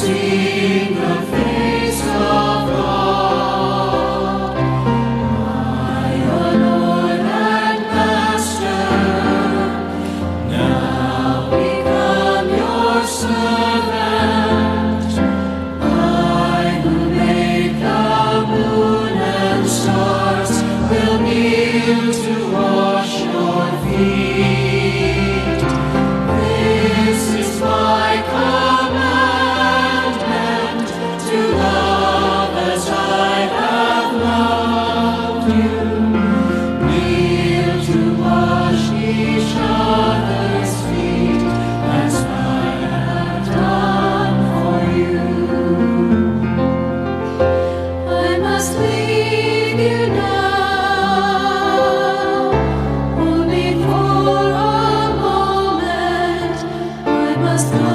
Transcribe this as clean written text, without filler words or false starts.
seen the face of God. My Lord and Master, now become your servant. I who made the moon and stars will kneel to wash your feet. This is my commandment, to love as I have loved you. Kneel to wash each other's feet as I have done for you. I must leave you now, only for a moment. I must go.